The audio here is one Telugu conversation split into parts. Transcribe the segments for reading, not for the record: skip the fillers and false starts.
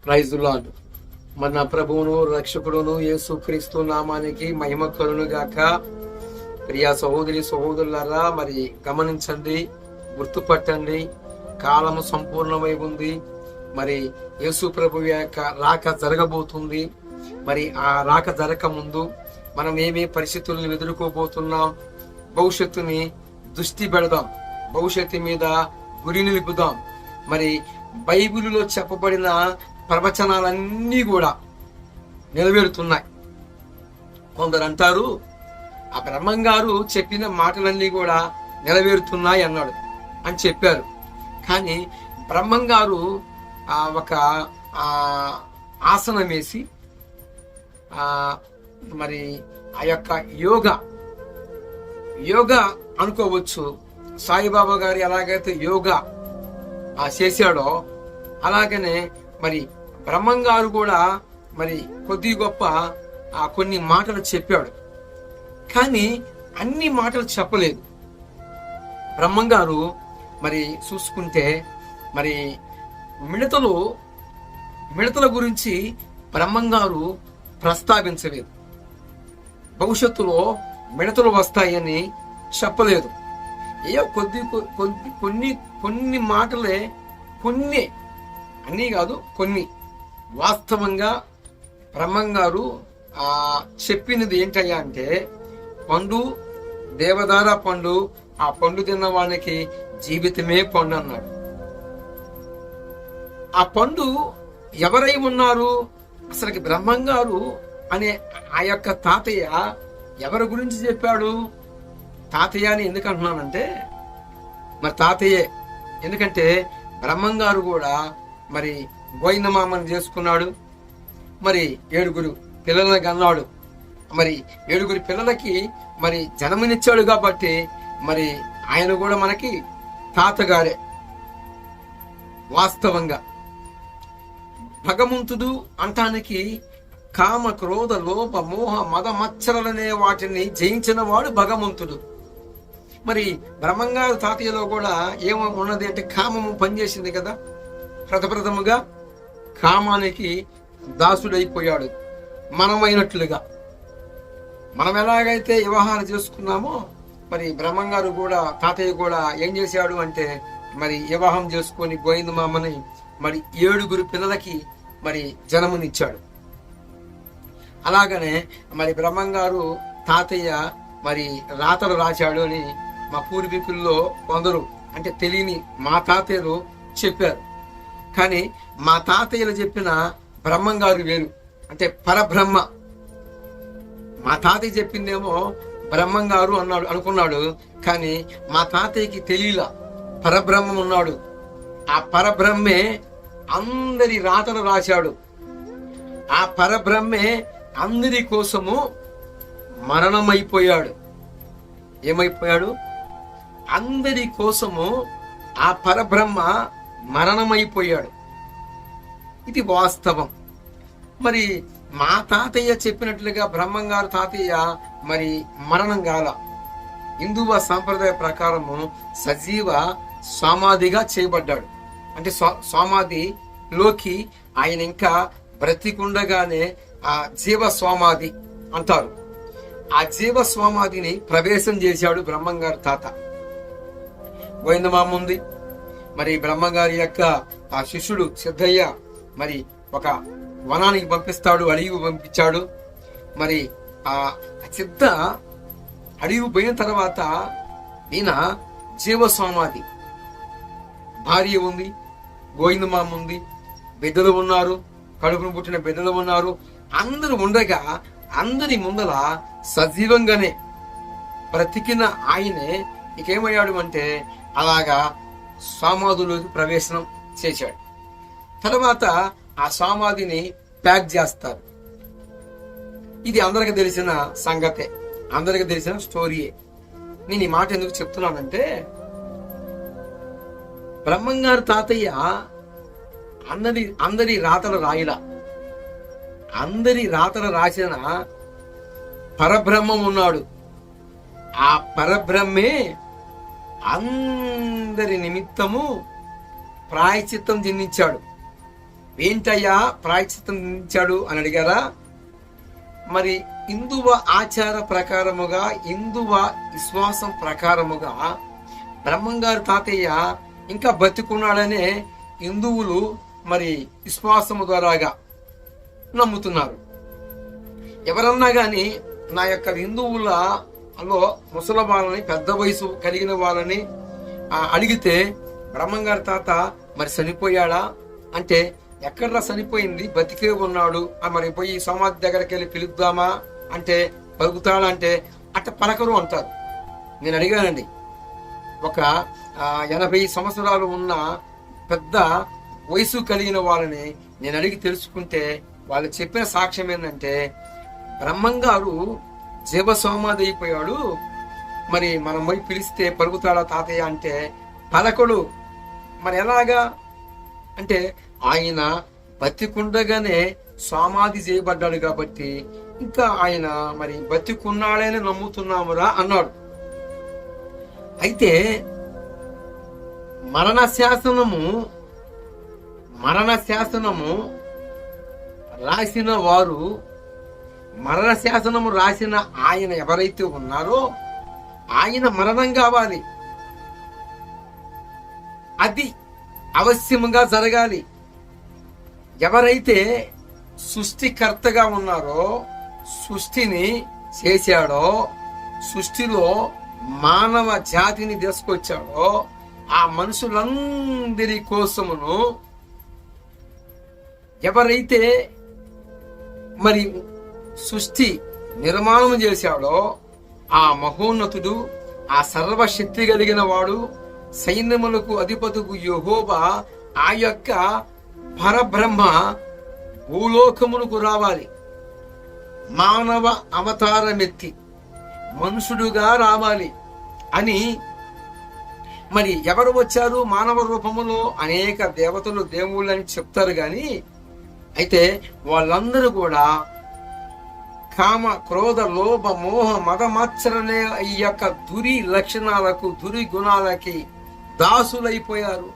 Praise the lord. మన ప్రభువును రక్షకుడును యేసుక్రీస్తు నామానికి మహిమ కలుగును గాక. ప్రియా సహోదరి సహోదరులారా, మరి గమనించండి, గుర్తుపట్టండి, కాలము సంపూర్ణమై ఉంది. మరి యేసు ప్రభు యొక్క రాక జరగబోతుంది. మరి ఆ రాక జరగక ముందు మనం ఏమే పరిస్థితులను ఎదుర్కోబోతున్నాం, భవిష్యత్తుని దృష్టి పెడదాం, భవిష్యత్తు మీద గురి నిలుపుదాం. మరి బైబిలులో చెప్పబడిన ప్రవచనాలన్నీ కూడా నెరవేరుతున్నాయి. కొందరు అంటారు ఆ బ్రహ్మంగారు చెప్పిన మాటలన్నీ కూడా నెరవేరుతున్నాయి అన్నాడు అని చెప్పారు. కానీ బ్రహ్మంగారు ఒక ఆసనం వేసి మరి ఆ యొక్క యోగా అనుకోవచ్చు. సాయిబాబా గారు ఎలాగైతే యోగా చేశాడో అలాగనే మరి బ్రహ్మంగారు కూడా మరి కొద్ది గొప్ప కొన్ని మాటలు చెప్పాడు. కానీ అన్ని మాటలు చెప్పలేదు. బ్రహ్మంగారు మరి చూసుకుంటే మరి మిడతల గురించి బ్రహ్మంగారు ప్రస్తావించలేదు. భవిష్యత్తులో మిడతలు వస్తాయని చెప్పలేదు. కొన్ని మాటలే, కొన్ని అన్నీ కాదు, కొన్ని వాస్తవంగా బ్రహ్మంగారు చెప్పినది ఏంటయ్యా అంటే, పండు దేవదార పండు, ఆ పండు తిన్న వానికి జీవితమే పండు అన్నాడు. ఆ పండు ఎవరై ఉన్నారు? అసలుకి బ్రహ్మంగారు అనే ఆ యొక్క తాతయ్య ఎవరి గురించి చెప్పాడు? తాతయ్య అని ఎందుకు అంటున్నానంటే, మరి తాతయ్యే. ఎందుకంటే బ్రహ్మంగారు కూడా మరి గోవిందమామని చేసుకున్నాడు. మరి 7 పిల్లలను కన్నాడు. మరి 7 పిల్లలకి మరి జన్మనిచ్చాడు కాబట్టి మరి ఆయన కూడా మనకి తాతగారే. వాస్తవంగా భగవంతుడు అంటానికి కామ క్రోధ లోభ మోహ మద మచ్చరలనే వాటిని జయించిన వాడు భగవంతుడు. మరి బ్రహ్మంగారు తాతయ్యలో కూడా ఏమో ఉన్నది అంటే కామము పనిచేసింది కదా. ప్రథముగా కామానికి దాసుడైపోయాడు. మనమైనట్లుగా మనం ఎలాగైతే వ్యవహారం చేసుకున్నామో మరి బ్రహ్మంగారు కూడా తాతయ్య కూడా ఏం చేశాడు అంటే మరి వివాహం చేసుకొని గోవిందమామని మరి 7 పిల్లలకి మరి జన్మనిచ్చాడు. అలాగనే మరి బ్రహ్మంగారు తాతయ్య మరి రాతలు రాశాడు అని మా పూర్వీకుల్లో కొందరు, అంటే తెలియని మా తాతయ్యలు చెప్పారు. కానీ మా తాతయ్యలు చెప్పిన బ్రహ్మంగారు వేరు, అంటే పరబ్రహ్మ. మా తాతయ్య చెప్పిందేమో బ్రహ్మంగారు అన్నాడు అనుకున్నాడు. కానీ మా తాతయ్యకి తెలియలా పరబ్రహ్మం ఉన్నాడు. ఆ పరబ్రహ్మే అందరి రాతలు రాశాడు. ఆ పరబ్రహ్మే అందరి కోసము మరణమైపోయాడు. ఏమైపోయాడు? అందరి కోసము ఆ పరబ్రహ్మ మరణమైపోయాడు. ఇది వాస్తవం. మరి మా తాతయ్య చెప్పినట్లుగా బ్రహ్మంగారు తాతయ్య మరి మరణం కాల. హిందువ సాంప్రదాయ ప్రకారము సజీవ సమాధిగా చేయబడ్డాడు. అంటే సమాధిలోకి ఆయన ఇంకా బ్రతికుండగానే ఆ జీవ సమాధి అంటారు. ఆ జీవ సమాధిని ప్రవేశం చేశాడు బ్రహ్మంగారు తాత. గోవిందమామ ఉంది. మరి బ్రహ్మంగారి యొక్క ఆ శిష్యుడు సిద్ధయ్య మరి ఒక వనానికి పంపిస్తాడు, అడవికి పంపించాడు. మరి ఆ సిద్ధ అడవి పోయిన తర్వాత ఈయన జీవ సమాధి, భార్య ఉంది, గోవిందమామ ఉంది, బిడ్డలు ఉన్నారు, కడుపును పుట్టిన బిడ్డలు ఉన్నారు. అందరూ ఉండగా అందరి ముందర సజీవంగానే బ్రతికిన ఆయనే ఇకేమయ్యాడు అంటే అలాగా సమాధిలోకి ప్రవేశం చేశాడు. తర్వాత ఆ సమాధిని ప్యాక్ చేస్తారు. ఇది అందరికి తెలిసిన సంగతే, అందరికి తెలిసిన స్టోరీయే. నేను ఈ మాట ఎందుకు చెప్తున్నానంటే, బ్రహ్మంగారు తాతయ్య అందరి రాతలు రాయలా. అందరి రాతలు రాసిన పరబ్రహ్మం ఉన్నాడు. ఆ పరబ్రహ్మే అందరి నిమిత్తము ప్రాయశ్చిత్తం చెందించాడు. ఏంటయ్యా ప్రాయశ్చిత్తం ఇచ్చాడు అని అడిగారా? మరి హిందువ ఆచార ప్రకారముగా, హిందువ విశ్వాసం ప్రకారముగా బ్రహ్మంగారు తాతయ్య ఇంకా బతికున్నాడనే హిందువులు మరి విశ్వాసము ద్వారాగా నమ్ముతున్నారు. ఎవరన్నా కానీ నా యొక్క హిందువులలో ముసలి వాళ్ళని, పెద్ద వయసు కలిగిన వాళ్ళని అడిగితే బ్రహ్మంగారి తాత మరి చనిపోయాడా అంటే, ఎక్కడరా చనిపోయింది, బతికే ఉన్నాడు, మరి పోయి సమాధి దగ్గరికి వెళ్ళి పిలుద్దామా అంటే పలుకుతాడా అంటే అట్ట పలకరు అంటారు. నేను అడిగానండి, ఒక 80 సంవత్సరాలు ఉన్న పెద్ద వయసు కలిగిన వాళ్ళని నేను అడిగి తెలుసుకుంటే వాళ్ళు చెప్పిన సాక్ష్యం ఏంటంటే, బ్రహ్మంగారు జీవ సమాధి అయిపోయాడు, మరి మనం పోయి పిలిస్తే పలుకుతాడా తాతయ్య అంటే పలకడు. మరి ఎలాగా అంటే, ఆయన బతికుండగానే సమాధి చేయబడ్డాడు కాబట్టి ఇంకా ఆయన మరి బతికున్నాడని నమ్ముతున్నామురా అన్నాడు. అయితే మరణ శాసనము రాసిన వారు, మరణ శాసనము రాసిన ఆయన ఎవరైతే ఉన్నారో ఆయన మరణం కావాలి, అది అవశ్యముగా జరగాలి. ఎవరైతే సృష్టికర్తగా ఉన్నారో, సృష్టిని చేశాడో, సృష్టిలో మానవ జాతిని తీసుకొచ్చాడో, ఆ మనుషులందరి కోసమును ఎవరైతే మరి సృష్టి నిర్మాణం చేశాడో ఆ మహోన్నతుడు, ఆ సర్వశక్తి కలిగిన వాడు, సైన్యములకు అధిపతుకు యెహోవా, ఆ యొక్క పరబ్రహ్మ భూలోకమునకు రావాలి, మానవ అవతారమెత్తి మనుషుడుగా రావాలి అని. మరి ఎవరు వచ్చారు మానవ రూపములో? అనేక దేవతలు, దేవుళ్ళు అని చెప్తారు కానీ, అయితే వాళ్ళందరూ కూడా కామ, క్రోధ, లోభ, మోహ, మదమాత్సరనే ఈ యొక్క దురి లక్షణాలకు, దురి గుణాలకి దాసులైపోయారు,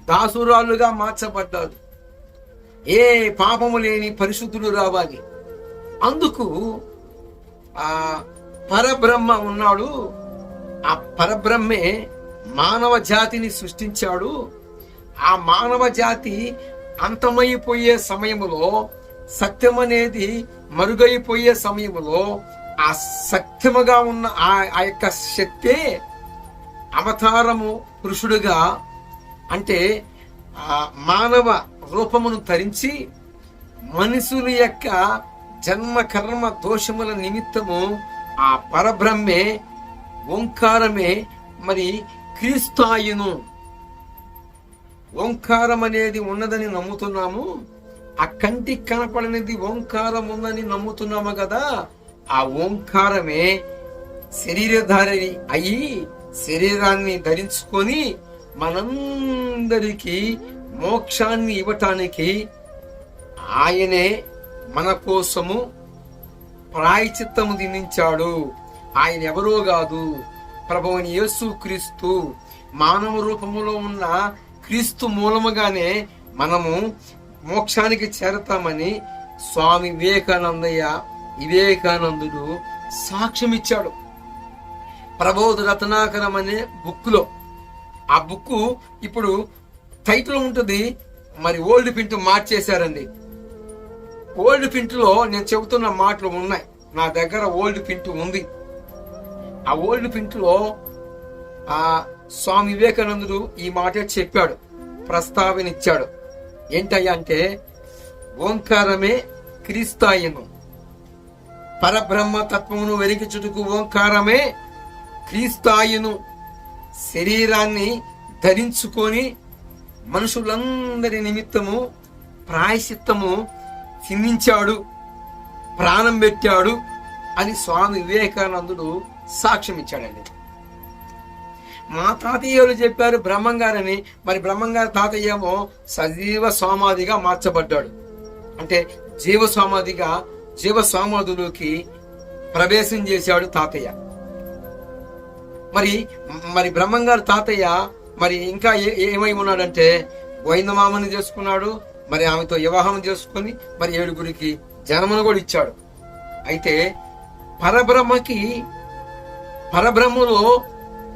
దాసురాలుగా మార్చబడ్డారు. ఏ పాపము లేని పరిశుద్ధులు రావాలి. అందుకు ఆ పరబ్రహ్మ ఉన్నాడు. ఆ పరబ్రహ్మే మానవ జాతిని సృష్టించాడు. ఆ మానవ జాతి అంతమైపోయే సమయములో, సత్యం అనేది మరుగైపోయే సమయములో, ఆ సత్యముగా ఉన్న ఆ యొక్క శక్తే అవతారము పురుషుడుగా, అంటే మానవ రూపమును ధరించి మనుషుల యొక్క జన్మ కర్మ దోషముల నిమిత్తము ఆ పరబ్రహ్మే, ఓంకారమే మరి క్రీస్తాయును. ఓంకారం అనేది ఉన్నదని నమ్ముతున్నాము. ఆ కంటికి కనపడనిది ఓంకారం ఉందని నమ్ముతున్నాము కదా. ఆ ఓంకారమే శరీరధారి అయి శరీరాన్ని ధరించుకొని మనందరికీ మోక్షాన్ని ఇవ్వటానికి ఆయనే మన కోసము ప్రాయశ్చిత్తము దినించాడు. ఆయన ఎవరో కాదు, ప్రభువైన యేసు క్రీస్తు. మానవ రూపములో ఉన్న క్రీస్తు మూలముగానే మనము మోక్షానికి చేరతామని స్వామి వివేకానందుడు సాక్ష్యం ఇచ్చాడు. ప్రబోధ రత్నాకరం అనే బుక్లో. ఆ బుక్ ఇప్పుడు టైటిల్ ఉంటుంది, మరి ఓల్డ్ ప్రింట్ మార్చేశారండి. ఓల్డ్ ప్రింట్ లో నేను చెబుతున్న మాటలు ఉన్నాయి, నా దగ్గర ఓల్డ్ ప్రింట్ ఉంది. ఆ ఓల్డ్ ప్రింట్ లో ఆ స్వామి వివేకానందుడు ఈ మాట చెప్పాడు, ప్రస్తావనిచ్చాడు. ఏంటయ్యా అంటే, ఓంకారమే క్రీస్తాయను, పరబ్రహ్మ తత్వమును వెలిగించుటకు ఓంకారమే క్రీస్తాయును శరీరాన్ని ధరించుకొని మనుషులందరి నిమిత్తము ప్రాయశ్చిత్తము చిందించాడు, ప్రాణం పెట్టాడు అని స్వామి వివేకానందుడు సాక్ష్యం ఇచ్చాడండి. మా తాతయ్యలు చెప్పారు బ్రహ్మంగారని. మరి బ్రహ్మంగారు తాతయ్య ఏమో సజీవ సమాధిగా మార్చబడ్డాడు. అంటే జీవ సమాధిగా, జీవ సమాధులోకి ప్రవేశం చేశాడు తాతయ్య. మరి బ్రహ్మంగారు తాతయ్య మరి ఇంకా ఏమై ఉన్నాడంటే, వైందమామని చేసుకున్నాడు, మరి ఆమెతో వివాహం చేసుకుని మరి 7 జన్మను కూడా ఇచ్చాడు. అయితే పరబ్రహ్మలో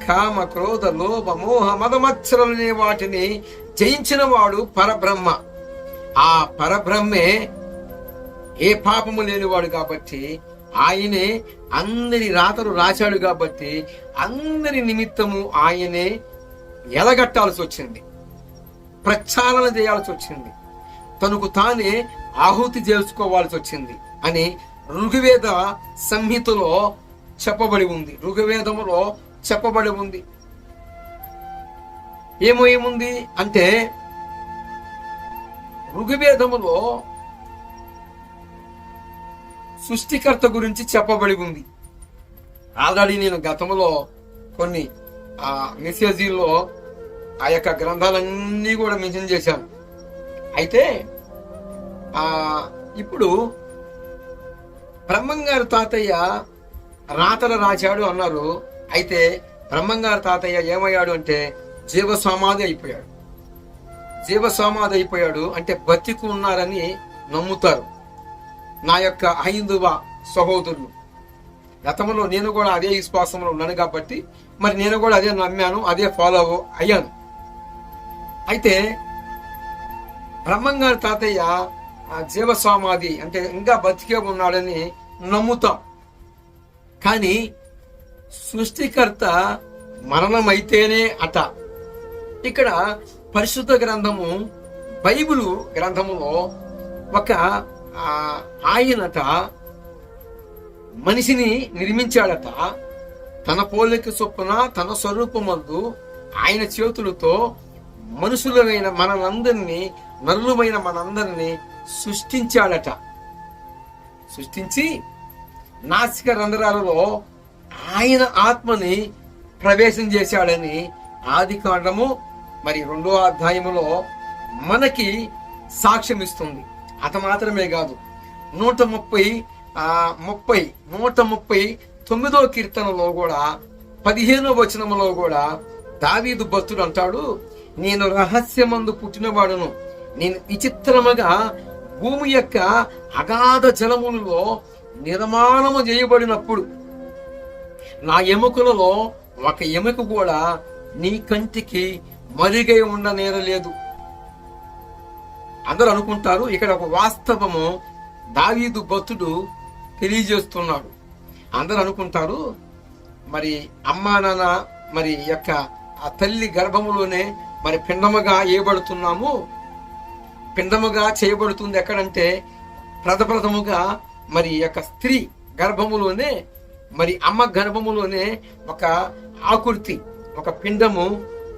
కామ క్రోధ లోభ మోహ మదమత్సరలనే వాటిని జయించిన వాడు పరబ్రహ్మ. ఆ పరబ్రహ్మే ఏ పాపము లేనివాడు కాబట్టి ఆయనే అందరి రాతలు రాశాడు కాబట్టి అందరి నిమిత్తము ఆయనే ఎలగట్టాల్సి వచ్చింది, ప్రక్షాళన చేయాల్సి వచ్చింది, తనకు తానే ఆహుతి చేసుకోవాల్సి వచ్చింది అని ఋగ్వేద సంహితలో చెప్పబడి ఉంది. ఋగ్వేదములో చెప్పబడి ఉంది. ఏముంది అంటే ఋగ్వేదములో సృష్టికర్త గురించి చెప్పబడి ఉంది. ఆల్రెడీ నేను గతంలో కొన్ని మెసేజీల్లో ఆ యొక్క గ్రంథాలన్నీ కూడా మెన్షన్ చేశాను. అయితే ఇప్పుడు బ్రహ్మంగారు తాతయ్య రాతలు రాశాడు అన్నారు. అయితే బ్రహ్మంగారు తాతయ్య ఏమయ్యాడు అంటే జీవసమాధి అయిపోయాడు. జీవసమాధి అయిపోయాడు అంటే బతికి ఉన్నారని నమ్ముతారు నా యొక్క హైందవ సహోదరులు. గతంలో నేను కూడా అదే విశ్వాసంలో ఉన్నాను కాబట్టి మరి నేను కూడా అదే నమ్మాను, అదే ఫాలో అయ్యాను. అయితే బ్రహ్మంగారి తాతయ్య జీవసమాధి అంటే ఇంకా బతికే ఉన్నాడని నమ్ముతాం. కానీ సృష్టికర్త మరణమైతేనే అట. ఇక్కడ పరిశుద్ధ గ్రంథము బైబిలు గ్రంథములో ఒక ఆయనట మనిషిని నిర్మించాడట. తన పోలిక చొప్పున తన స్వరూపమందు ఆయన చేతులతో మనుషులమైన మనందరినీ, నరులమైన మనందరినీ సృష్టించాడట. సృష్టించి నాసిక రంధ్రాలలో ఆయన ఆత్మని ప్రవేశం చేశాడని ఆదికాండము మరి 2వ అధ్యాయములో మనకి సాక్ష్యం ఇస్తుంది. అత మాత్రమే కాదు, 139వ కీర్తనలో కూడా 15వ వచనములో కూడా దావీదు భక్తుడు అంటాడు, నేను రహస్యమందు పుట్టినవాడును, నేను విచిత్రముగా భూమి యొక్క అగాధ జలములలో నిర్మాణము చేయబడినప్పుడు నా ఎముకలలో ఒక ఎముక కూడా నీ కంటికి మరుగై ఉండనేరలేదు. అందరూ అనుకుంటారు, ఇక్కడ ఒక వాస్తవము దావీదు భక్తుడు తెలియజేస్తున్నాడు. అందరూ అనుకుంటారు మరి అమ్మా నాన్న మరి యొక్క ఆ తల్లి గర్భములోనే మరి పిండముగా ఏబడుతున్నాము. పిండముగా చేయబడుతుంది ఎక్కడంటే ప్రథముగా మరి యొక్క స్త్రీ గర్భములోనే, మరి అమ్మ గర్భములోనే ఒక ఆకృతి, ఒక పిండము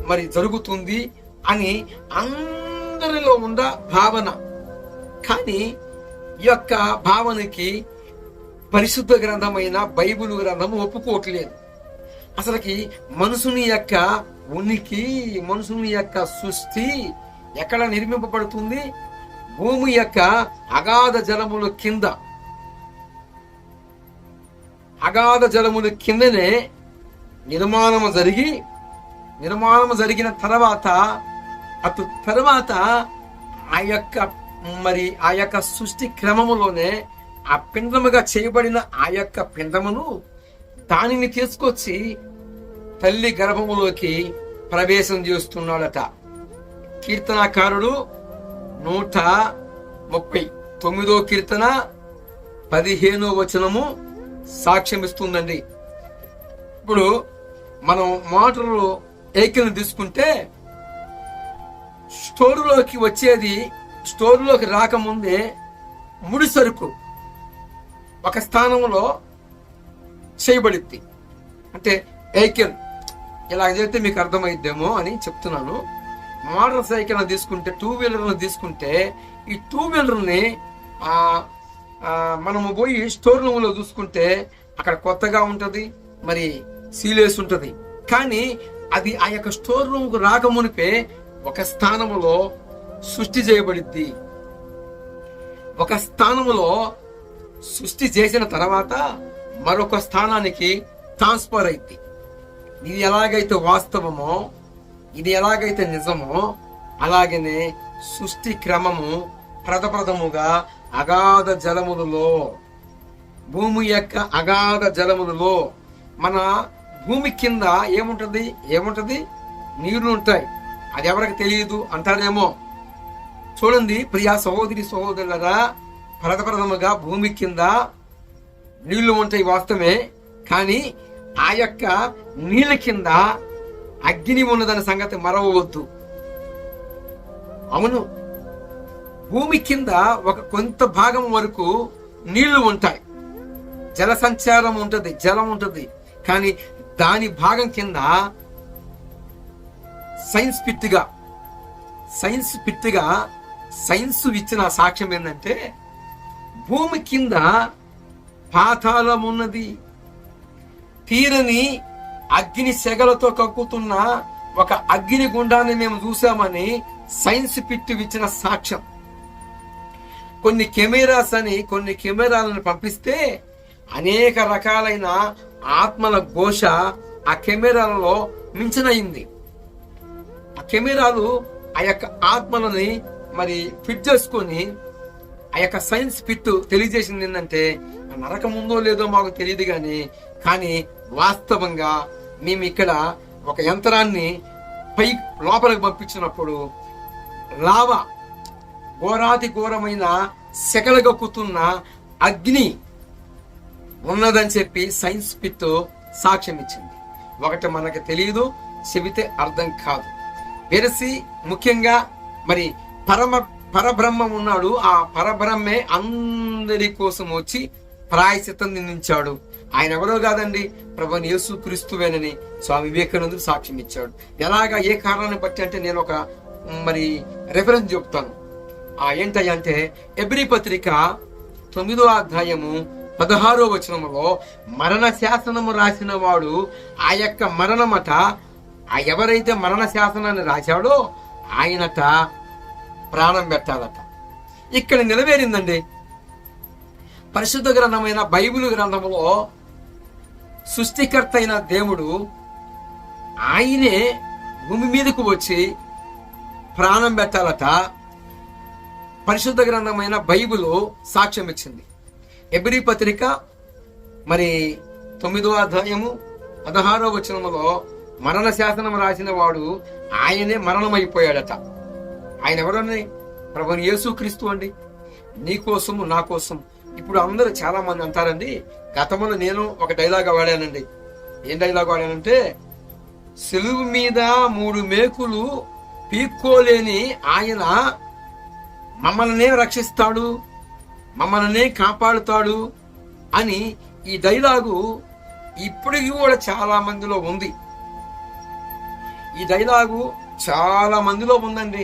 మరి జరుగుతుంది అని అందరిలో ఉన్న భావన. కానీ ఈ యొక్క భావనకి పరిశుద్ధ గ్రంథమైన బైబిల్ గ్రంథము ఒప్పుకోవట్లేదు. అసలుకి మనుషుని యొక్క ఉనికి, మనుషుని యొక్క సృష్టి ఎక్కడ నిర్మింపబడుతుంది? భూమి యొక్క అగాధ జలముల కింద. అగాధ జలముల కిందనే నిర్మాణము జరిగిన తర్వాత ఆ యొక్క సృష్టి క్రమములోనే ఆ పిండముగా చేయబడిన ఆ యొక్క పిండమును దానిని తీసుకొచ్చి తల్లి గర్భములోకి ప్రవేశం చేస్తున్నాడట. కీర్తనాకారుడు 139వ కీర్తన 15వ వచనము సాక్ష్యమిస్తుందండి. ఇప్పుడు మనం మోటార్లు వెహికల్ తీసుకుంటే స్టోరులోకి రాకముందే ముడి సరుకు ఒక స్థానంలో చేయబడిద్ది. అంటే వెహికల్ ఇలా చేస్తే మీకు అర్థమైద్దేమో అని చెప్తున్నాను. మోటార్ సైకిల్ తీసుకుంటే, 2 వీలర్ను తీసుకుంటే, ఈ 2 వీలర్ని మనము పోయి స్టోర్ రూమ్లో చూసుకుంటే అక్కడ కొత్తగా ఉంటుంది, మరి సీలేసి ఉంటుంది. కానీ అది ఆ యొక్క స్టోర్ రూమ్కు రాకమునిపే ఒక స్థానములో సృష్టి చేయబడిద్ది. ఒక స్థానములో సృష్టి చేసిన తర్వాత మరొక స్థానానికి ట్రాన్స్ఫర్ అయింది. ఇది ఎలాగైతే వాస్తవమో, ఇది ఎలాగైతే నిజమో, అలాగనే సృష్టి క్రమము ప్రథముగా అగాధ జలములలో, భూమి యొక్క అగాధ జలములలో, మన భూమి కింద ఏముంటది నీళ్లు ఉంటాయి. అది ఎవరికి తెలియదు అంటారేమో. చూడండి ప్రియా సహోదరి సహోదరులరా, ప్రథముగా భూమి కింద నీళ్లు ఉంటాయి వాస్తవమే. కానీ ఆ యొక్క నీళ్ళ కింద అగ్ని ఉన్నదన్న సంగతి మరవవద్దు. అవును, భూమి కింద ఒక కొంత భాగం వరకు నీళ్లు ఉంటాయి, జల సంచారం ఉంటది, జలం ఉంటది. కానీ దాని భాగం కింద సైన్స్ పిట్టిగా సైన్స్ ఇచ్చిన సాక్ష్యం ఏంటంటే, భూమి కింద పాతాళం ఉన్నది, తీరని అగ్ని సెగలతో కక్కుతున్న ఒక అగ్ని గుండాన్ని మేము చూసామని సైన్స్ పిట్టు ఇచ్చిన సాక్ష్యం. కొన్ని కెమెరాలను పంపిస్తే అనేక రకాలైన ఆత్మల ఘోష ఆ కెమెరాలలో మించనయింది. ఆ కెమెరాలు ఆ యొక్క ఆత్మలని మరి ఫిట్ చేసుకొని ఆ యొక్క సైన్స్ ఫిట్ తెలియజేసింది ఏంటంటే, నరకం ఉందో లేదో మాకు తెలియదు కానీ వాస్తవంగా మేము ఇక్కడ ఒక యంత్రాన్ని పై లోపలికి పంపించినప్పుడు లావా ఘోరాతి ఘోరమైన సెగలగక్కుతున్న అగ్ని ఉన్నదని చెప్పి సైన్స్ ఫిట్ సాక్ష్యం ఇచ్చింది. ఒకటి మనకు తెలియదు, చెబితే అర్థం కాదు. వెరసి ముఖ్యంగా మరి పరబ్రహ్మం ఉన్నాడు. ఆ పరబ్రహ్మే అందరి కోసం వచ్చి ప్రాయశ్చిత్తం నిందించాడు. ఆయన ఎవరో కాదండి, ప్రభువైన యేసుక్రీస్తువేనని స్వామి వివేకానందుడు సాక్ష్యం ఇచ్చాడు. ఎలాగా, ఏ కారణాన్ని బట్టి అంటే నేను ఒక మరి రెఫరెన్స్ చెప్తాను. ఏంటంటే ఎబ్రీ పత్రిక 9వ అధ్యాయము 16వ వచనములో మరణ శాసనము రాసిన వాడు ఆ యొక్క మరణమట, ఆ ఎవరైతే మరణ శాసనాన్ని రాశాడో ఆయనట ప్రాణం పెట్టాలట. ఇక్కడ నెరవేరిందండి. పరిశుద్ధ గ్రంథమైన బైబిల్ గ్రంథములో సృష్టికర్త అయిన దేవుడు ఆయనే భూమి మీదకు వచ్చి ప్రాణం పెట్టాలట. పరిశుద్ధ గ్రంథమైన బైబిల్ సాక్ష్యం ఇచ్చింది. ఎబ్రీ పత్రిక మరి 9వ అధ్యాయము 16వ వచనములో మరణ శాసనం రాసిన వాడు ఆయనే మరణమైపోయాడట. ఆయన ఎవరని? ప్రభువైన యేసుక్రీస్తు అండి. నీ కోసము నా కోసం. ఇప్పుడు అందరూ చాలా మంది అంటారండి, గతంలో నేను ఒక డైలాగ్ వాడానండి. ఏం డైలాగ్ వాడానంటే, సిలువు మీద 3 మేకులు పీక్కోలేని ఆయన మమ్మల్నే రక్షిస్తాడు, మమ్మల్నే కాపాడుతాడు అని ఈ డైలాగు ఇప్పటికి కూడా చాలా మందిలో ఉంది. ఈ డైలాగు చాలా మందిలో ఉందండి,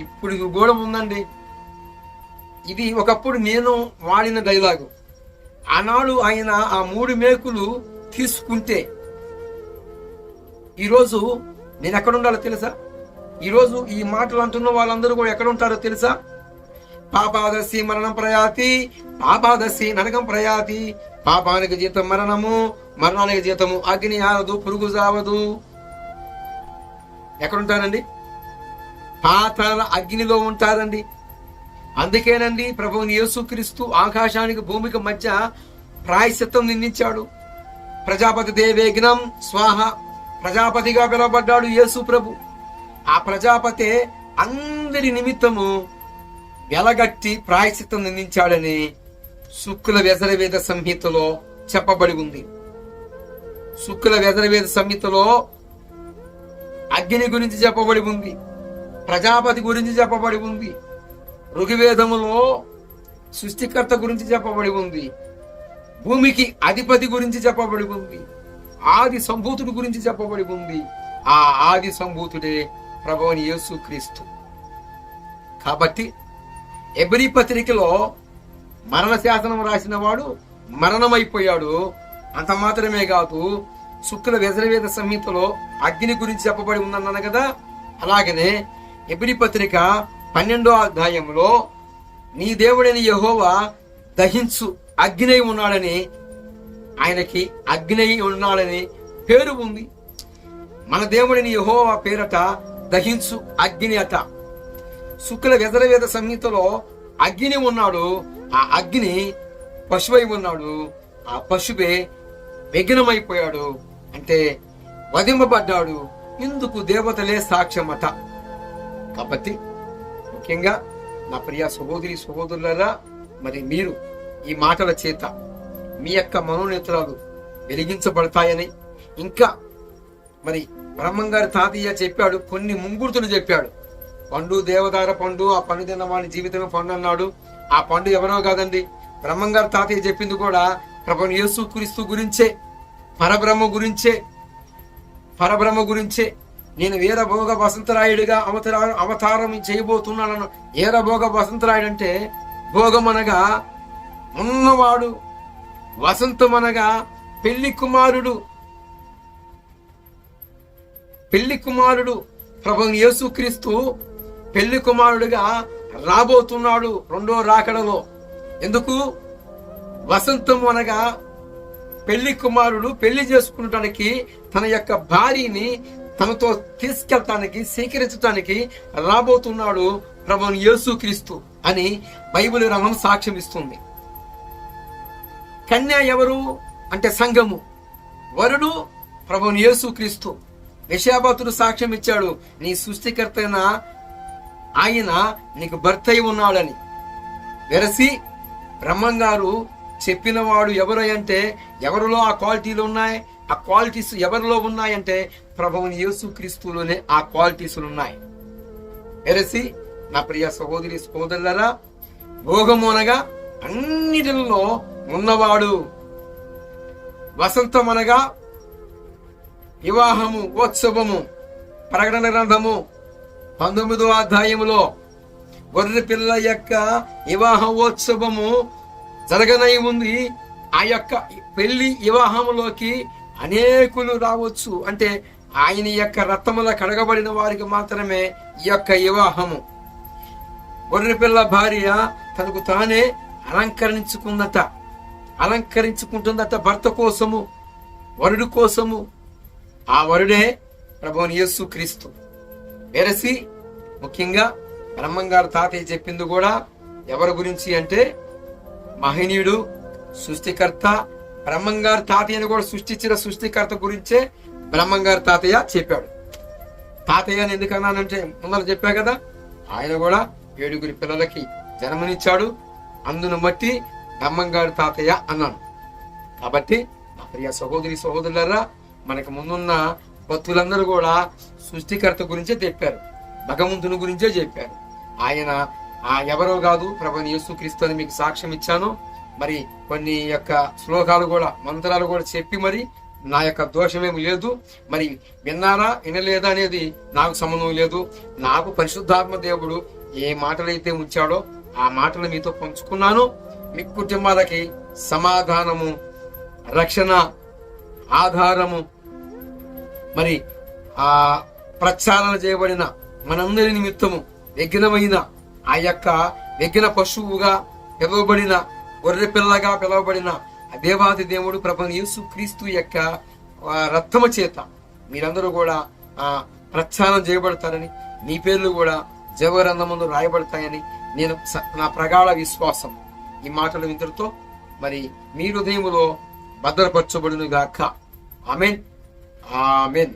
ఇప్పటికి కూడా ఉందండి. ఇది ఒకప్పుడు నేను వాడిన డైలాగు. ఆనాడు ఆయన ఆ 3 మేకులు తీసుకుంటే ఈరోజు నేను ఎక్కడ ఉండాలో తెలుసా? ఈరోజు ఈ మాటలు అంటున్న వాళ్ళందరూ కూడా ఎక్కడ ఉంటారో తెలుసా? పాపాదశి మరణం ప్రయాతి, పాపాదశి నరకం ప్రయాతి. పాపానికి జీతం మరణము, మరణానికి జీతము అగ్ని ఆరదు, పురుగు జావదు. ఎక్కడుంటారండి? పాతాళ అగ్నిలో ఉంటారండి. అందుకేనండి ప్రభువుని యేసుక్రీస్తు ఆకాశానికి భూమికి మధ్య ప్రాయశ్చిత్తం నిందించాడు. ప్రజాపతి దేవేగ్నం స్వాహ, ప్రజాపతిగా పిలువబడ్డాడు యేసు ప్రభు. ఆ ప్రజాపతి అందరి నిమిత్తము వెలగట్టి ప్రాయశ్చిత్తం నిందించాడని శుక్ల వ్యజరవేద సంహితలో చెప్పబడి ఉంది. శుక్ల వ్యజరవేద సంహితలో అగ్ని గురించి చెప్పబడి ఉంది, ప్రజాపతి గురించి చెప్పబడి ఉంది, ఋగ్వేదములో సృష్టికర్త గురించి చెప్పబడి ఉంది, భూమికి అధిపతి గురించి చెప్పబడి ఉంది, ఆది సంభూతుడి గురించి చెప్పబడి ఉంది. ఆ ఆది సంభూతుడే ప్రభువైన యేసుక్రీస్తు. కాబట్టి ఎబ్రీ పత్రికలో మరణ శాసనం రాసిన వాడు మరణమైపోయాడు. అంత మాత్రమే కాదు, శుక్ల వ్యజరవేద సంహితలో అగ్ని గురించి చెప్పబడి ఉందన్నాను కదా. అలాగనే ఎబ్రీ పత్రిక 12వ అధ్యాయంలో నీ దేవుడైన యెహోవా దహించు అగ్ని ఉన్నాడని, ఆయనకి అగ్ని ఉన్నాడని పేరు ఉంది. మన దేవుడిని యెహోవా పేరట దహించు అగ్ని అట. శుక్ల యజుర్వేద సంహితలో అగ్ని ఉన్నాడు, ఆ అగ్ని పశువై ఉన్నాడు, ఆ పశువే విఘ్నమైపోయాడు, అంటే వధింపబడ్డాడు. ఇందుకు దేవతలే సాక్ష్యమట. కాబట్టి ముఖ్యంగా నా ప్రియ సహోదరి సహోదరులారా, మరి మీరు ఈ మాటల చేత మీ యొక్క మనోనేత్రాలు వెలిగించబడతాయని, ఇంకా మరి బ్రహ్మంగారి తాతయ్య చెప్పాడు, కొన్ని ముంగుర్తులు చెప్పాడు. పండు దేవదార పండు, ఆ పండు తిన్న వాడి జీవితమే పండు అన్నాడు. ఆ పండు ఎవరో కాదండి, బ్రహ్మంగారి తాతయ్య చెప్పింది కూడా ప్రభువు యేసు క్రీస్తు గురించే, పరబ్రహ్మ గురించే. నేను వీరభోగ వసంతరాయుడిగా అవతారం చేయబోతున్నాను. వీరభోగ వసంతరాయుడు అంటే భోగం అనగా ఉన్నవాడు, వసంతం అనగా పెళ్లి కుమారుడు ప్రభువు యేసుక్రీస్తు పెళ్లి కుమారుడిగా రాబోతున్నాడు రెండో రాకడలో. ఎందుకు? వసంతం అనగా పెళ్లి కుమారుడు పెళ్లి చేసుకునటానికి, తన యొక్క భార్యని తనతో తీసుకెళ్తానికి, స్వీకరించడానికి రాబోతున్నాడు ప్రభువు యేసుక్రీస్తు అని బైబిల్ గ్రంథం సాక్ష్యం ఇస్తుంది. కన్య ఎవరు అంటే సంఘము, వరుడు ప్రభువు యేసుక్రీస్తు. యెషయాభక్తుడు సాక్ష్యం ఇచ్చాడు, నీ సృష్టికర్త అయిన ఆయన నీకు భర్త అయి ఉన్నాడని. వెరసి బ్రహ్మంగారు చెప్పిన వాడు ఎవరు అంటే, ఎవరిలో ఆ క్వాలిటీలు ఉన్నాయి, ఆ క్వాలిటీస్ ఎవరిలో ఉన్నాయంటే ప్రభువు యేసుక్రీస్తులోనే ఆ క్వాలిటీస్ ఉన్నాయి. వెరసి నా ప్రియ సహోదరి సహోదరులారా, భోగము అనగా అన్నిటిలో ఉన్నవాడు, వసంతం అనగా వివాహము, ఉత్సవము. ప్రకటన గ్రంథము 19వ అధ్యాయములో గొర్రె పిల్ల యొక్క వివాహోత్సవము జరగనై ఉంది. ఆ యొక్క పెళ్లి వివాహములోకి అనేకులు రావచ్చు. అంటే ఆయన యొక్క రక్తముల కడగబడిన వారికి మాత్రమే ఈ యొక్క వివాహము. గొర్రె పిల్ల భార్య తనకు తానే అలంకరించుకుంటుందట భర్త కోసము, వరుడు కోసము. ఆ వరుడే ప్రభువు యేసుక్రీస్తు. వెరసి ముఖ్యంగా బ్రహ్మంగారు తాతయ్య చెప్పింది కూడా ఎవరి గురించి అంటే, మహనీయుడు, సృష్టికర్త. బ్రహ్మంగారు తాతయ్యను కూడా సృష్టించిన సృష్టికర్త గురించే బ్రహ్మంగారు తాతయ్య చెప్పాడు. తాతయ్య అని ఎందుకన్నానంటే ముందర చెప్పా కదా, ఆయన కూడా 7 పిల్లలకి జన్మనిచ్చాడు. అందును బట్టి బ్రహ్మంగారు తాతయ్య అన్నాను. కాబట్టి నా ప్రియ సహోదరి సహోదరులారా, మనకు ముందున్న భక్తులందరూ కూడా సృష్టికర్త గురించే చెప్పారు, భగవంతుని గురించే చెప్పారు. ఆయన ఎవరో కాదు, ప్రభువు యేసుక్రీస్తు అని మీకు సాక్ష్యం ఇచ్చాను. మరి కొన్ని యొక్క శ్లోకాలు కూడా, మంత్రాలు కూడా చెప్పి, మరి నా యొక్క దోషమేమి లేదు. మరి విన్నారా వినలేదా అనేది నాకు సంబంధం లేదు. నాకు పరిశుద్ధాత్మ దేవుడు ఏ మాటలైతే ఉంచాడో ఆ మాటలు మీతో పంచుకున్నాను. మీ కుటుంబాలకి సమాధానము, రక్షణ, ఆధారము, మరి ఆ ప్రక్షాళన చేయబడిన మనందరి నిమిత్తము విఘ్నమైన ఆ యొక్క విఘ్న పశువుగా పిలువబడిన, గొర్రె పిల్లగా పిలువబడిన దేవాది దేవుడు ప్రభువు యేసుక్రీస్తు యొక్క రక్తము చేత మీరందరూ కూడా ప్రక్షాళన చేయబడతారని, మీ పేర్లు కూడా జీవగ్రంథములో రాయబడతాయని నా ప్రగాఢ విశ్వాసం. ఈ మాటలు ఇంతటితో మరి మీ హృదయములో భద్రపరచబడును గాక. ఆమేన్, ఆమేన్.